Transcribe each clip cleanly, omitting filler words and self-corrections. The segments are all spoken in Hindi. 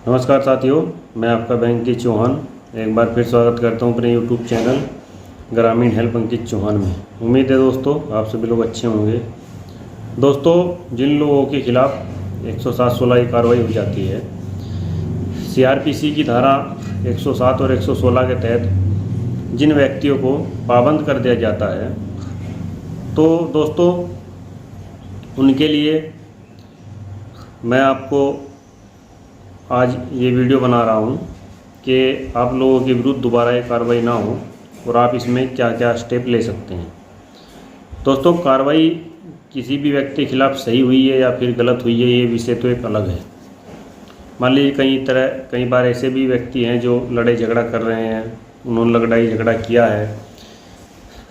नमस्कार साथियों, मैं आपका बैंक अंकित चौहान एक बार फिर स्वागत करता हूं अपने यूट्यूब चैनल ग्रामीण हेल्प अंकित चौहान में। उम्मीद है दोस्तों आप सभी लोग अच्छे होंगे। दोस्तों, जिन लोगों के खिलाफ 107/16 की कार्रवाई हो जाती है, CRPC की धारा 107 और 116 के तहत जिन व्यक्तियों को पाबंद कर दिया जाता है, तो दोस्तों उनके लिए मैं आपको आज ये वीडियो बना रहा हूँ कि आप लोगों के विरुद्ध दोबारा ये कार्रवाई ना हो और आप इसमें क्या क्या स्टेप ले सकते हैं। दोस्तों, कार्रवाई किसी भी व्यक्ति के खिलाफ सही हुई है या फिर गलत हुई है, ये विषय तो एक अलग है। मान लीजिए कई बार ऐसे भी व्यक्ति हैं जो लड़ाई झगड़ा कर रहे हैं, उन्होंने लड़ाई झगड़ा किया है,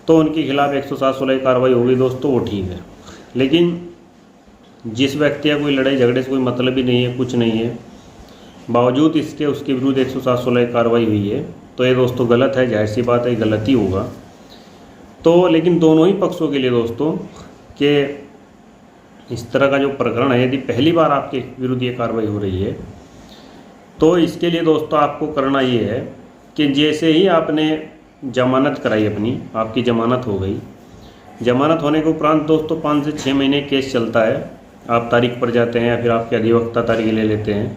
तो उनके खिलाफ 107/16 की कार्रवाई होगी दोस्तों, वो ठीक है। लेकिन जिस व्यक्ति का कोई लड़ाई झगड़े से कोई मतलब ही नहीं है, कुछ नहीं है, बावजूद इसके उसके विरुद्ध 107/16 की कार्रवाई हुई है, तो ये दोस्तों गलत है। जाहिर सी बात है, गलत ही होगा। तो लेकिन दोनों ही पक्षों के लिए दोस्तों कि इस तरह का जो प्रकरण है, यदि पहली बार आपके विरुद्ध ये कार्रवाई हो रही है, तो इसके लिए दोस्तों आपको करना ये है कि जैसे ही आपने जमानत कराई, अपनी आपकी जमानत हो गई, जमानत होने के उपरांत दोस्तों 5 से 6 महीने केस चलता है। आप तारीख पर जाते हैं या फिर आपके अधिवक्ता तारीख ले लेते हैं।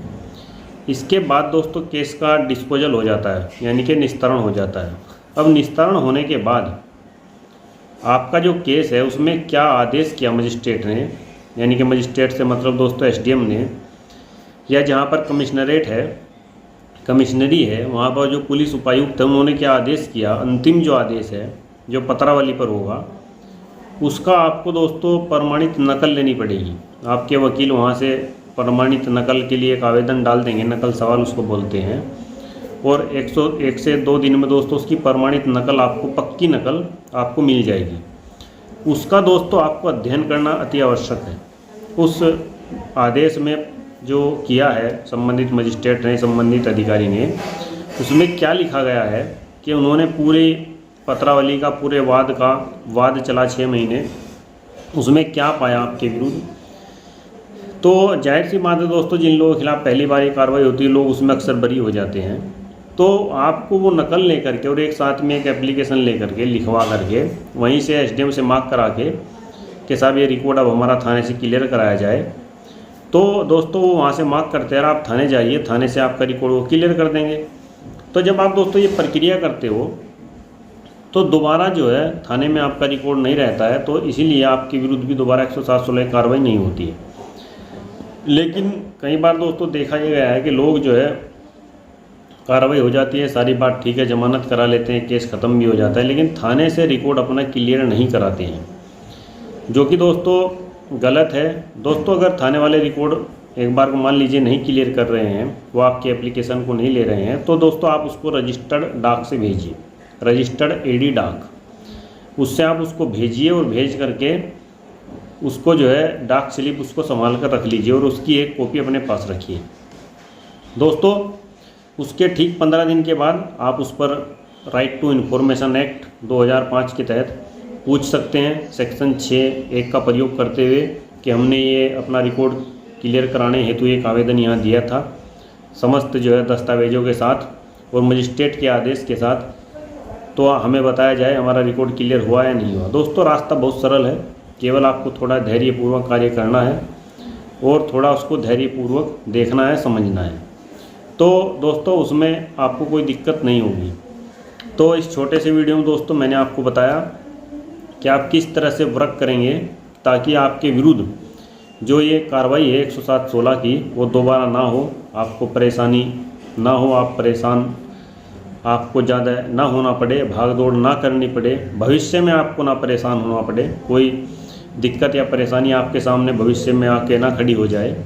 इसके बाद दोस्तों केस का डिस्पोजल हो जाता है, यानी कि निस्तारण हो जाता है। अब निस्तारण होने के बाद आपका जो केस है उसमें क्या आदेश किया मजिस्ट्रेट ने, यानी कि मजिस्ट्रेट से मतलब दोस्तों SDM ने, या जहाँ पर कमिश्नरेट है, कमिश्नरी है, वहाँ पर जो पुलिस उपायुक्त है, उन्होंने क्या आदेश किया, अंतिम जो आदेश है जो पत्रावली पर होगा, उसका आपको दोस्तों प्रमाणित नकल लेनी पड़ेगी। आपके वकील वहाँ से प्रमाणित नकल के लिए एक आवेदन डाल देंगे, नकल सवाल उसको बोलते हैं, और 101 से 2 दिन में दोस्तों उसकी प्रमाणित नकल आपको, पक्की नकल आपको मिल जाएगी। उसका दोस्तों आपको अध्ययन करना अति आवश्यक है। उस आदेश में जो किया है संबंधित मजिस्ट्रेट ने, संबंधित अधिकारी ने, उसमें क्या लिखा गया है कि उन्होंने पूरी पत्रावली का, पूरे वाद चला 6 महीने, उसमें क्या पाया आपके विरुद्ध। तो जाहिर सी बात है दोस्तों, जिन लोगों के खिलाफ पहली बार ये कार्रवाई होती है, लोग उसमें अक्सर बरी हो जाते हैं। तो आपको वो नकल लेकर के और एक साथ में एक एप्लीकेशन लेकर के, लिखवा करके, वहीं से SDM से मार्क करा के कि साहब ये रिकॉर्ड अब हमारा थाने से क्लियर कराया जाए, तो दोस्तों वो वहाँ से मार्क करते हैं, आप थाने जाइए, थाने से आपका रिकॉर्ड वो क्लियर कर देंगे। तो जब आप दोस्तों ये प्रक्रिया करते हो, तो दोबारा जो है थाने में आपका रिकॉर्ड नहीं रहता है, तो इसीलिए आपके विरुद्ध भी दोबारा 107/16 की कार्रवाई नहीं होती है। लेकिन कई बार दोस्तों देखा ये गया है कि लोग जो है, कार्रवाई हो जाती है, सारी बात ठीक है, जमानत करा लेते हैं, केस ख़त्म भी हो जाता है, लेकिन थाने से रिकॉर्ड अपना क्लियर नहीं कराते हैं, जो कि दोस्तों गलत है। दोस्तों, अगर थाने वाले रिकॉर्ड एक बार को मान लीजिए नहीं क्लियर कर रहे हैं, वो आपकी एप्लीकेशन को नहीं ले रहे हैं, तो दोस्तों आप उसको रजिस्टर्ड डाक से भेजिए, रजिस्टर्ड AD डाक, उससे आप उसको भेजिए और भेज करके उसको जो है डाक स्लिप उसको संभाल कर रख लीजिए और उसकी एक कॉपी अपने पास रखिए। दोस्तों, उसके ठीक 15 दिन के बाद आप उस पर राइट टू इन्फॉर्मेशन एक्ट 2005 के तहत पूछ सकते हैं, सेक्शन 6(1) का प्रयोग करते हुए कि हमने ये अपना रिकॉर्ड क्लियर कराने हेतु एक आवेदन यहाँ दिया था, समस्त जो है दस्तावेजों के साथ और मजिस्ट्रेट के आदेश के साथ, तो हमें बताया जाए हमारा रिकॉर्ड क्लियर हुआ या नहीं हुआ। दोस्तों, रास्ता बहुत सरल है, केवल आपको थोड़ा धैर्यपूर्वक कार्य करना है और थोड़ा उसको धैर्यपूर्वक देखना है, समझना है, तो दोस्तों उसमें आपको कोई दिक्कत नहीं होगी। तो इस छोटे से वीडियो में दोस्तों मैंने आपको बताया कि आप किस तरह से वर्क करेंगे ताकि आपके विरुद्ध जो ये कार्रवाई है 107/16 की, वो दोबारा ना हो, आपको परेशानी ना हो, आप परेशान, आपको ज़्यादा ना होना पड़े, भाग दौड़ ना करनी पड़े, भविष्य में आपको ना परेशान होना पड़े, कोई दिक्कत या परेशानी आपके सामने भविष्य में आके ना खड़ी हो जाए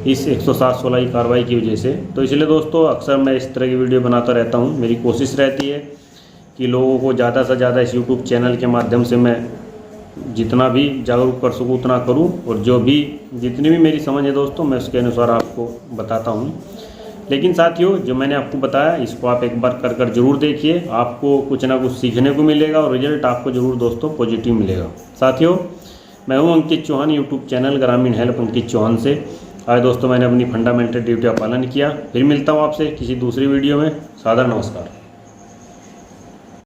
इस 107/16 की कार्रवाई की वजह से। तो इसलिए दोस्तों अक्सर मैं इस तरह की वीडियो बनाता रहता हूँ। मेरी कोशिश रहती है कि लोगों को ज़्यादा से ज़्यादा इस YouTube चैनल के माध्यम से मैं जितना भी जागरूक कर सकूँ उतना करूँ, और जितनी भी मेरी समझ है दोस्तों, मैं उसके अनुसार आपको बताता हूँ। लेकिन साथियों, जो मैंने आपको बताया इसको आप एक बार कर ज़रूर देखिए, आपको कुछ ना कुछ सीखने को मिलेगा और रिजल्ट आपको ज़रूर दोस्तों पॉजिटिव मिलेगा। साथियों, मैं हूं अंकित चौहान, यूट्यूब चैनल ग्रामीण हेल्प अंकित चौहान से, आज दोस्तों मैंने अपनी फंडामेंटल ड्यूटी का पालन किया। फिर मिलता हूँ आपसे किसी दूसरी वीडियो में। सादर नमस्कार।